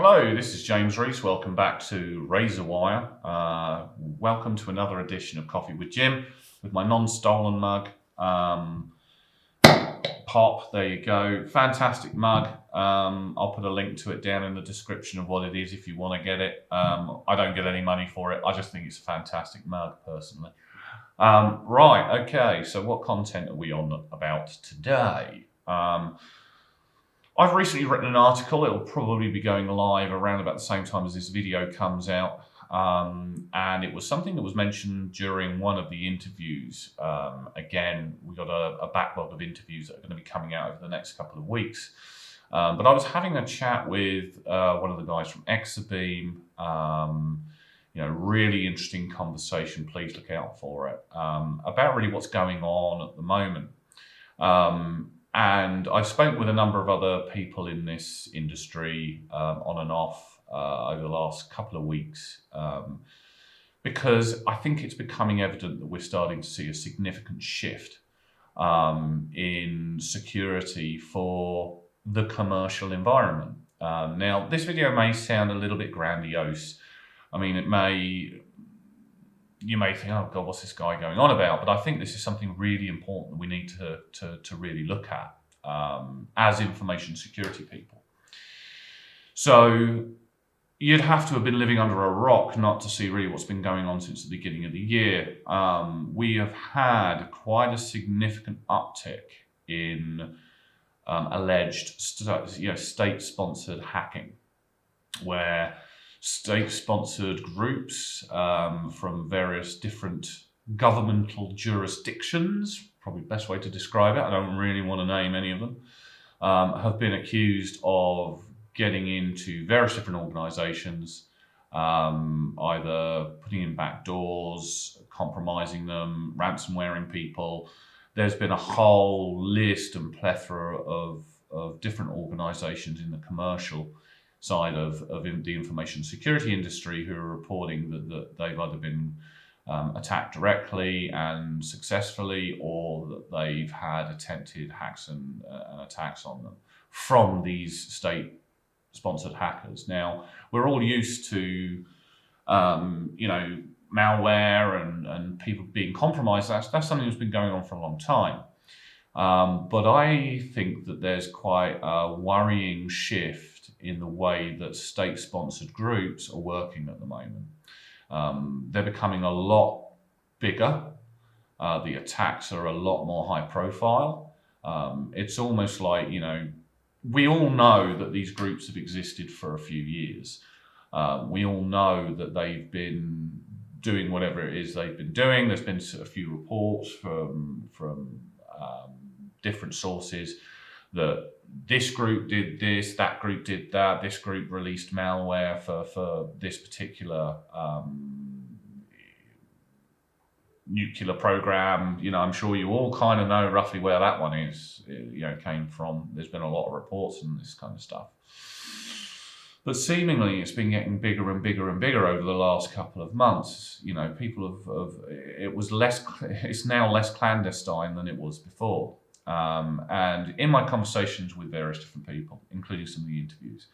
Hello, this is James Rees. Welcome back to Razor Wire. Welcome to another edition of Coffee with Jim with my non-stolen mug. Pop, there you go. Fantastic mug. I'll put a link to it down in the description of what it is if you want to get it. I don't get any money for it. I just think it's a fantastic mug personally. Right, okay, so what content are we on about today? I've recently written an article. It'll probably be going live around about the same time as this video comes out. And it was something that was mentioned during one of the interviews. Again, we've got a backlog of interviews that are going to be coming out over the next couple of weeks. But I was having a chat with one of the guys from Exabeam. Really interesting conversation. Please look out for it. About really what's going on at the moment. And I've spoken with a number of other people in this industry on and off over the last couple of weeks because I think it's becoming evident that we're starting to see a significant shift in security for the commercial environment. Now, this video may sound a little bit grandiose. I mean, you may think, oh God, what's this guy going on about? But I think this is something really important that we need to really look at as information security people. So you'd have to have been living under a rock not to see really what's been going on since the beginning of the year. We have had quite a significant uptick in alleged state-sponsored hacking, where state-sponsored groups from various different governmental jurisdictions, probably the best way to describe it, I don't really want to name any of them, have been accused of getting into various different organisations, either putting in back doors, compromising them, ransomwaring people. There's been a whole list and plethora of different organisations in the commercial side of the information security industry who are reporting that they've either been attacked directly and successfully, or that they've had attempted hacks and attacks on them from these state-sponsored hackers. Now, we're all used to, malware and people being compromised. That's something that's been going on for a long time. But I think that there's quite a worrying shift in the way that state-sponsored groups are working at the moment. They're becoming a lot bigger. The attacks are a lot more high profile. It's almost like, we all know that these groups have existed for a few years. We all know that they've been doing whatever it is they've been doing. There's been a few reports from different sources that this group did this, that group did that, this group released malware for this particular nuclear program. I'm sure you all kind of know roughly where that one is, came from. There's been a lot of reports and this kind of stuff. But seemingly it's been getting bigger and bigger and bigger over the last couple of months. People it's now less clandestine than it was before. And in my conversations with various different people, including some of the interviews,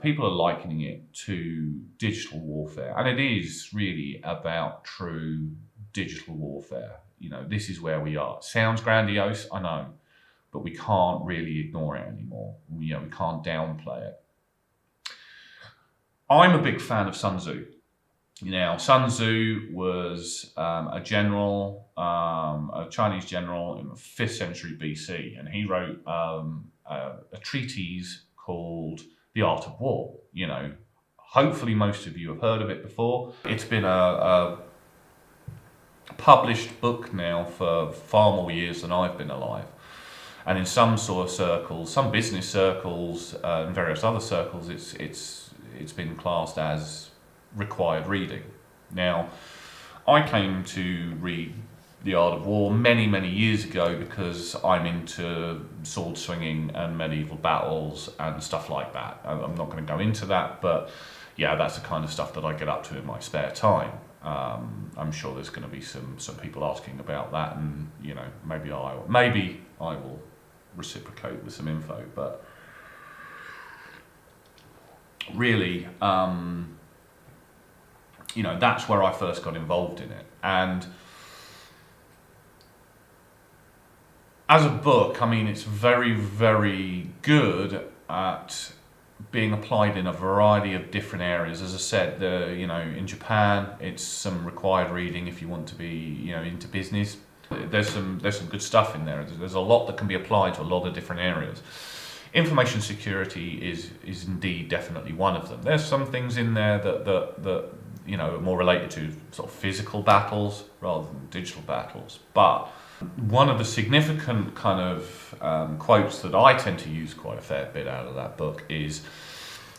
people are likening it to digital warfare. And it is really about true digital warfare. This is where we are. It sounds grandiose, I know, but we can't really ignore it anymore. We can't downplay it. I'm a big fan of Sun Tzu. Now, Sun Tzu was a general, a Chinese general in the 5th century BC, and he wrote a treatise called The Art of War. Hopefully most of you have heard of it before. It's been a published book now for far more years than I've been alive. And in some sort of circles, some business circles, and various other circles, it's been classed as required reading. Now, I came to read The Art of War many, many years ago because I'm into sword swinging and medieval battles and stuff like that. I'm not going to go into that, but yeah, that's the kind of stuff that I get up to in my spare time. I'm sure there's going to be some people asking about that, and maybe I will reciprocate with some info. But really, that's where I first got involved in it. And as a book, I mean, it's very, very good at being applied in a variety of different areas. As I said, in Japan, it's some required reading if you want to be, into business. There's some good stuff in there. There's a lot that can be applied to a lot of different areas. Information security is indeed definitely one of them. There's some things in there that are more related to sort of physical battles rather than digital battles. But one of the significant kind of quotes that I tend to use quite a fair bit out of that book is,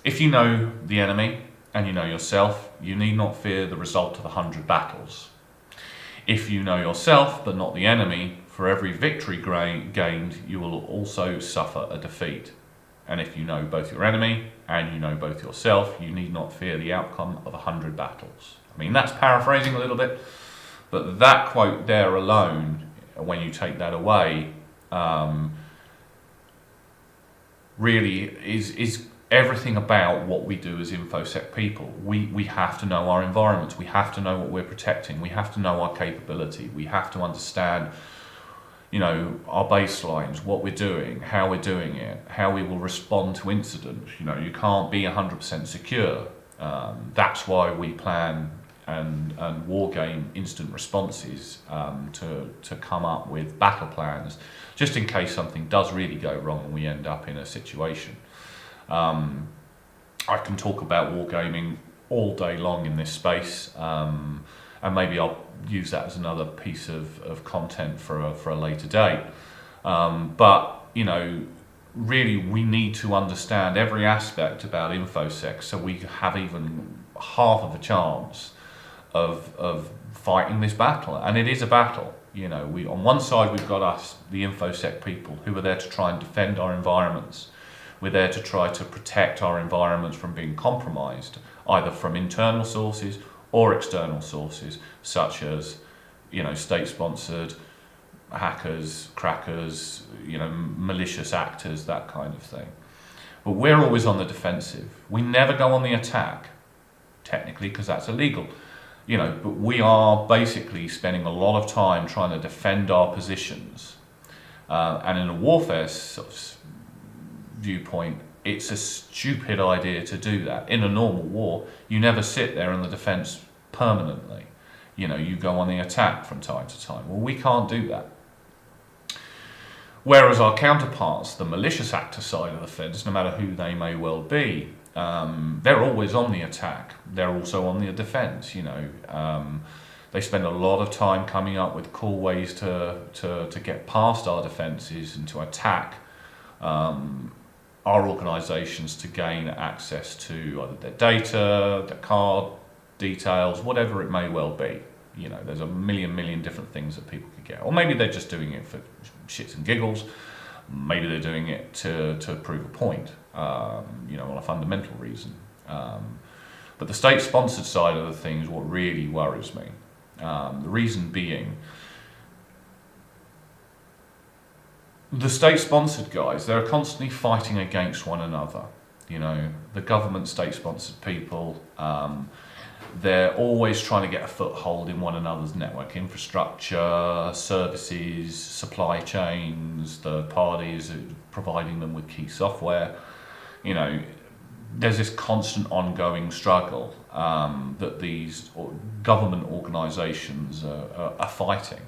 if you know the enemy and you know yourself, you need not fear the result of 100 battles. If you know yourself but not the enemy, for every victory gained, you will also suffer a defeat. And if you know both your enemy and you know both yourself, you need not fear the outcome of 100 battles. I mean, that's paraphrasing a little bit, but that quote there alone, when you take that away, really is everything about what we do as InfoSec people. We have to know our environments. We have to know what we're protecting. We have to know our capability. We have to understand, our baselines, what we're doing, how we're doing it, how we will respond to incidents. You can't be 100% secure. That's why we plan and war game instant responses to come up with battle plans, just in case something does really go wrong and we end up in a situation. I can talk about wargaming all day long in this space, and maybe I'll use that as another piece of content for a later date. But really, we need to understand every aspect about InfoSec so we have even half of a chance of fighting this battle. And it is a battle. On one side we've got us, the InfoSec people, who are there to try and defend our environments. We're there to try to protect our environments from being compromised, either from internal sources or external sources, such as, state-sponsored hackers, crackers, malicious actors, that kind of thing. But we're always on the defensive. We never go on the attack, technically, because that's illegal. But we are basically spending a lot of time trying to defend our positions. And in a warfare sort of viewpoint, it's a stupid idea to do that. In a normal war, you never sit there in the defense permanently. You go on the attack from time to time. Well, we can't do that. Whereas our counterparts, the malicious actor side of the fence, no matter who they may well be, they're always on the attack. They're also on the defense. They spend a lot of time coming up with cool ways to get past our defenses and to attack our organisations to gain access to either their data, their card details, whatever it may well be. There's a million different things that people could get. Or maybe they're just doing it for shits and giggles. Maybe they're doing it to prove a point, on a fundamental reason. But the state-sponsored side of the thing is what really worries me. The reason being, the state-sponsored guys, they're constantly fighting against one another. The government state-sponsored people, they're always trying to get a foothold in one another's network infrastructure, services, supply chains, third parties providing them with key software. There's this constant ongoing struggle that these government organisations are fighting.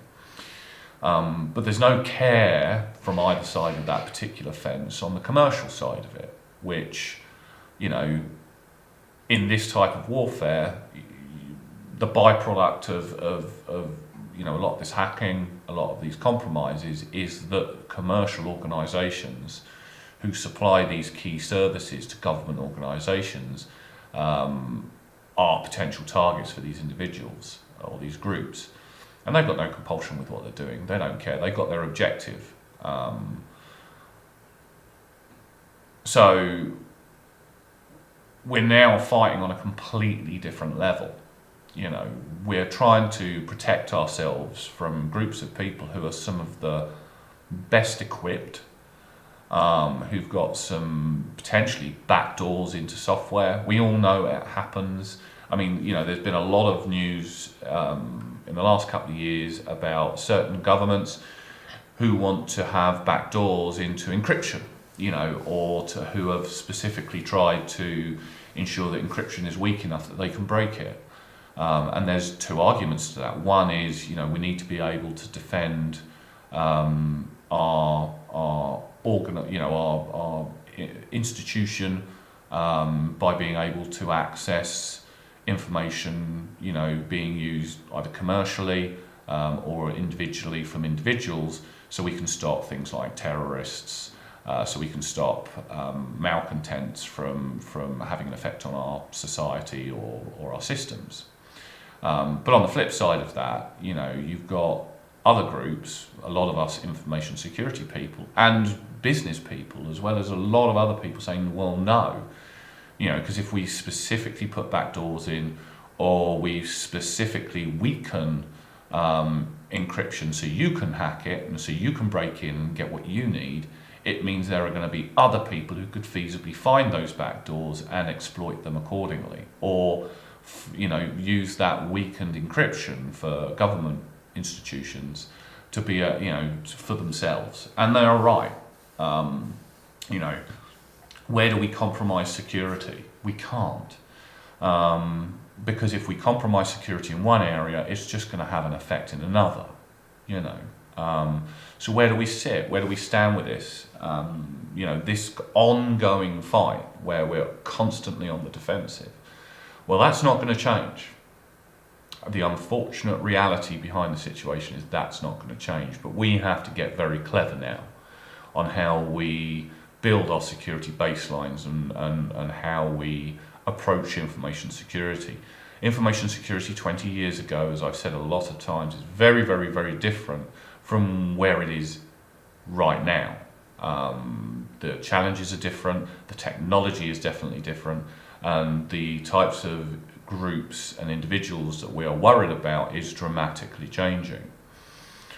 But there's no care from either side of that particular fence on the commercial side of it, which, in this type of warfare, the byproduct of a lot of this hacking, a lot of these compromises, is that commercial organisations who supply these key services to government organisations are potential targets for these individuals or these groups. And they've got no compulsion with what they're doing. They don't care. They've got their objective. So we're now fighting on a completely different level. We're trying to protect ourselves from groups of people who are some of the best equipped, who've got some potentially backdoors into software. We all know it happens. I mean, there's been a lot of news in the last couple of years about certain governments who want to have backdoors into encryption, or who have specifically tried to ensure that encryption is weak enough that they can break it. And there's two arguments to that. One is, we need to be able to defend our institution by being able to access information, being used either commercially or individually from individuals, so we can stop things like terrorists, so we can stop malcontents from having an effect on our society or our systems. But on the flip side of that, you've got other groups, a lot of us information security people and business people, as well as a lot of other people saying, well, no, because if we specifically put backdoors in, or we specifically weaken encryption so you can hack it and so you can break in and get what you need, it means there are going to be other people who could feasibly find those backdoors and exploit them accordingly, or use that weakened encryption for government institutions to be for themselves. And they are right. Where do we compromise security? We can't, because if we compromise security in one area, it's just going to have an effect in another. So where do we sit? Where do we stand with this? This ongoing fight where we're constantly on the defensive. Well, that's not going to change. The unfortunate reality behind the situation is that's not going to change. But we have to get very clever now on how we build our security baselines and how we approach information security. Information security 20 years ago, as I've said a lot of times, is very, very, very different from where it is right now. The challenges are different, the technology is definitely different, and the types of groups and individuals that we are worried about is dramatically changing.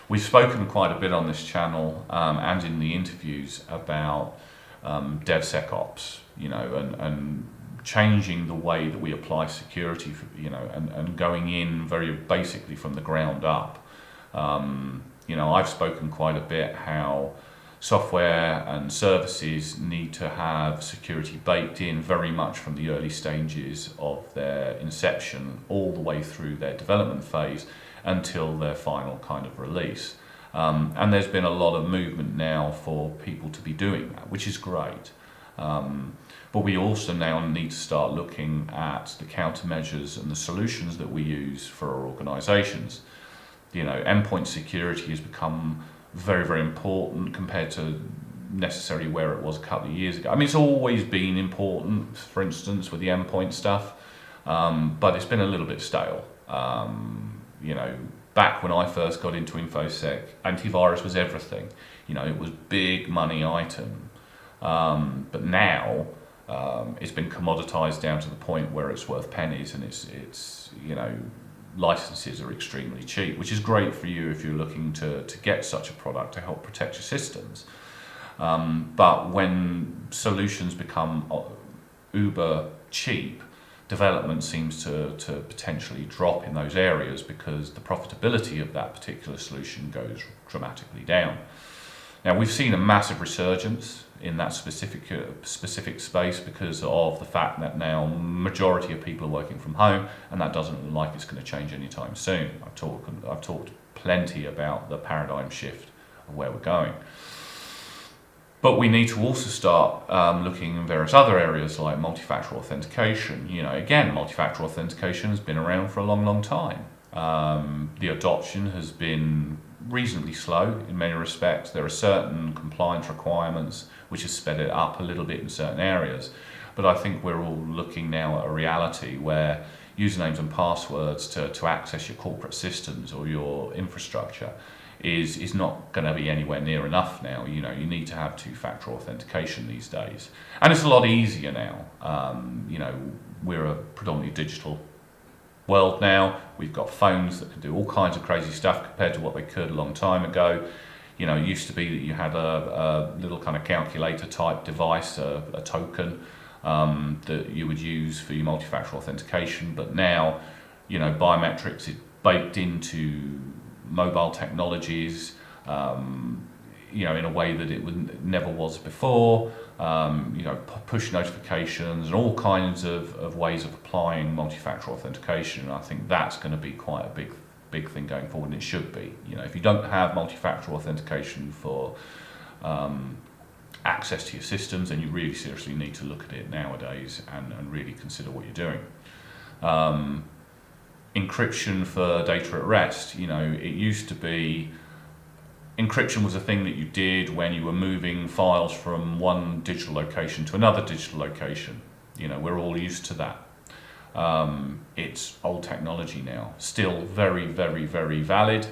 We've spoken quite a bit on this channel and in the interviews about DevSecOps, and changing the way that we apply security, and going in very basically from the ground up. I've spoken quite a bit how software and services need to have security baked in very much from the early stages of their inception all the way through their development phase until their final kind of release. And there's been a lot of movement now for people to be doing that, which is great. But we also now need to start looking at the countermeasures and the solutions that we use for our organizations. Endpoint security has become very, very important compared to necessarily where it was a couple of years ago. I mean, it's always been important, for instance, with the endpoint stuff, but it's been a little bit stale. Back when I first got into InfoSec, antivirus was everything. It was big money item. But now it's been commoditized down to the point where it's worth pennies, and it's licenses are extremely cheap, which is great for you if you're looking to get such a product to help protect your systems. But when solutions become uber cheap, development seems to potentially drop in those areas because the profitability of that particular solution goes dramatically down. Now, we've seen a massive resurgence in that specific space because of the fact that now majority of people are working from home, and that doesn't look like it's going to change anytime soon. I've talked plenty about the paradigm shift of where we're going. But we need to also start looking in various other areas like multi-factor authentication. Again, multi-factor authentication has been around for a long, long time. The adoption has been reasonably slow in many respects. There are certain compliance requirements which have sped it up a little bit in certain areas. But I think we're all looking now at a reality where usernames and passwords to access your corporate systems or your infrastructure is not going to be anywhere near enough now. You need to have two-factor authentication these days. And it's a lot easier now. We're a predominantly digital world now. We've got phones that can do all kinds of crazy stuff compared to what they could a long time ago. You know, it used to be that you had a little kind of calculator type device, a token that you would use for your multi-factor authentication. But now, you know, biometrics is baked into mobile technologies, you know, in a way that it never was before. You know, push notifications and all kinds of ways of applying multi-factor authentication. And I think that's going to be quite a big thing going forward, and it should be. You know, if you don't have multi-factor authentication for access to your systems, then you really seriously need to look at it nowadays and really consider what you're doing. Encryption for data at rest. You know, it used to be encryption was a thing that you did when you were moving files from one digital location to another digital location. You know, we're all used to that. It's old technology now. Still very, very, very valid.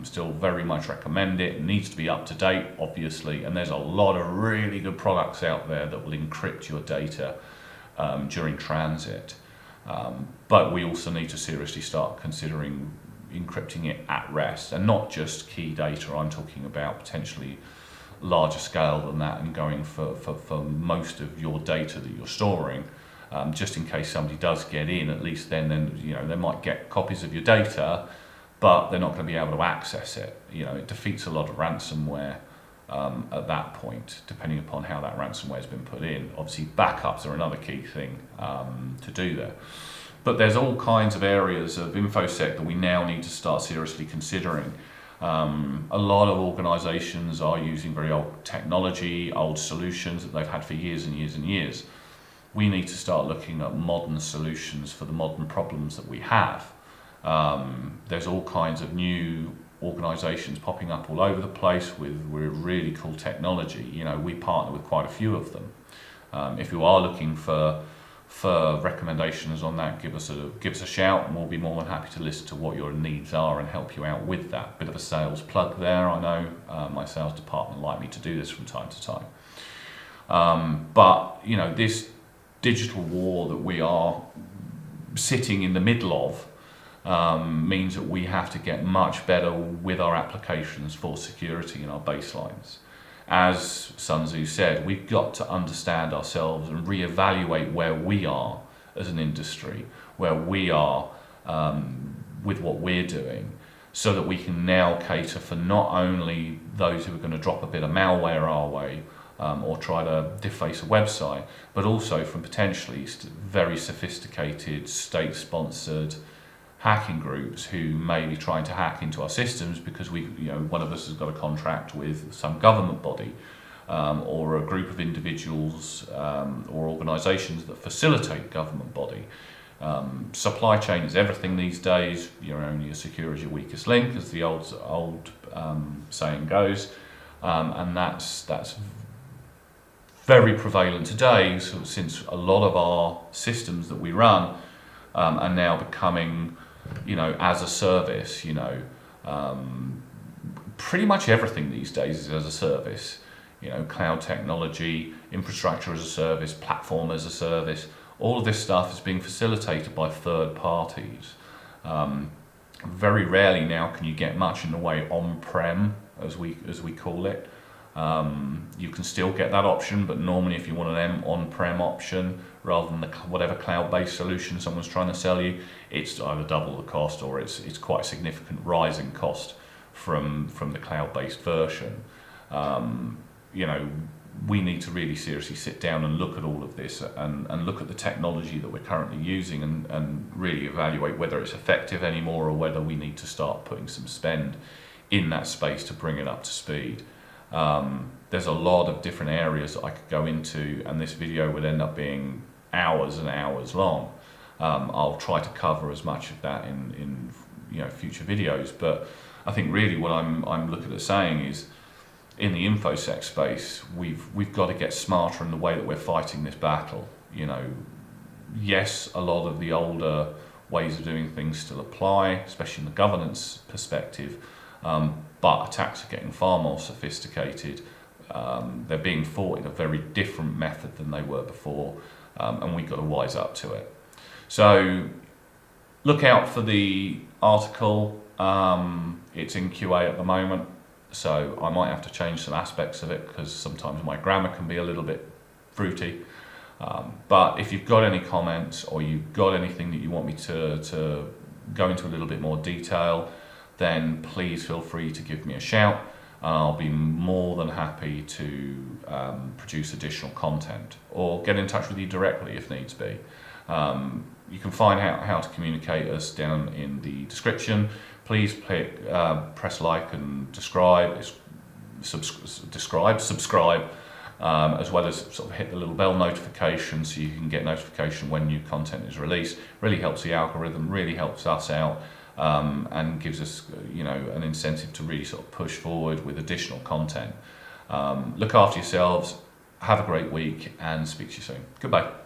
Still very much recommend it. It needs to be up to date, obviously. And there's a lot of really good products out there that will encrypt your data during transit. But we also need to seriously start considering encrypting it at rest, and not just key data. I'm talking about potentially larger scale than that, and going for most of your data that you're storing, just in case somebody does get in. At least then you know, they might get copies of your data, but they're not going to be able to access it. You know, it defeats a lot of ransomware at that point, depending upon how that ransomware has been put in. Obviously, backups are another key thing to do there. But there's all kinds of areas of InfoSec that we now need to start seriously considering. A lot of organisations are using very old technology, old solutions that they've had for years and years and years. We need to start looking at modern solutions for the modern problems that we have. There's all kinds of new organisations popping up all over the place with really cool technology. You know, we partner with quite a few of them. If you are looking for recommendations on that, give us a shout, and we'll be more than happy to listen to what your needs are and help you out with that. Bit of a sales plug there. I know my sales department like me to do this from time to time. But you know, this digital war that we are sitting in the middle of means that we have to get much better with our applications for security and our baselines. As Sun Tzu said, we've got to understand ourselves and reevaluate where we are as an industry, where we are with what we're doing, so that we can now cater for not only those who are going to drop a bit of malware our way or try to deface a website, but also from potentially very sophisticated state-sponsored hacking groups who may be trying to hack into our systems because one of us has got a contract with some government body or a group of individuals or organisations that facilitate government body. Supply chain is everything these days. You're only as secure as your weakest link, as the old saying goes, and that's very prevalent today. So since a lot of our systems that we run are now becoming, as a service, pretty much everything these days is as a service. Cloud technology, infrastructure as a service, platform as a service. All of this stuff is being facilitated by third parties. Very rarely now can you get much in the way on-prem, as we call it. You can still get that option, but normally if you want an on-prem option rather than whatever cloud-based solution someone's trying to sell you, it's either double the cost or it's quite a significant rise in cost from the cloud-based version. We need to really seriously sit down and look at all of this and look at the technology that we're currently using and really evaluate whether it's effective anymore or whether we need to start putting some spend in that space to bring it up to speed. There's a lot of different areas that I could go into, and this video would end up being hours and hours long. I'll try to cover as much of that in future videos, but I think really what I'm looking at saying is, in the InfoSec space, we've got to get smarter in the way that we're fighting this battle. Yes, a lot of the older ways of doing things still apply, especially in the governance perspective, but attacks are getting far more sophisticated. They're being fought in a very different method than they were before, and we've got to wise up to it. So look out for the article. It's in QA at the moment. So I might have to change some aspects of it because sometimes my grammar can be a little bit fruity. But if you've got any comments or you've got anything that you want me to go into a little bit more detail, then please feel free to give me a shout, and I'll be more than happy to produce additional content or get in touch with you directly if needs be. You can find out how to communicate us down in the description. Please press like and subscribe, as well as sort of hit the little bell notification so you can get notification when new content is released. Really helps the algorithm, really helps us out, and gives us an incentive to really sort of push forward with additional content. Look after yourselves, have a great week, and speak to you soon. Goodbye.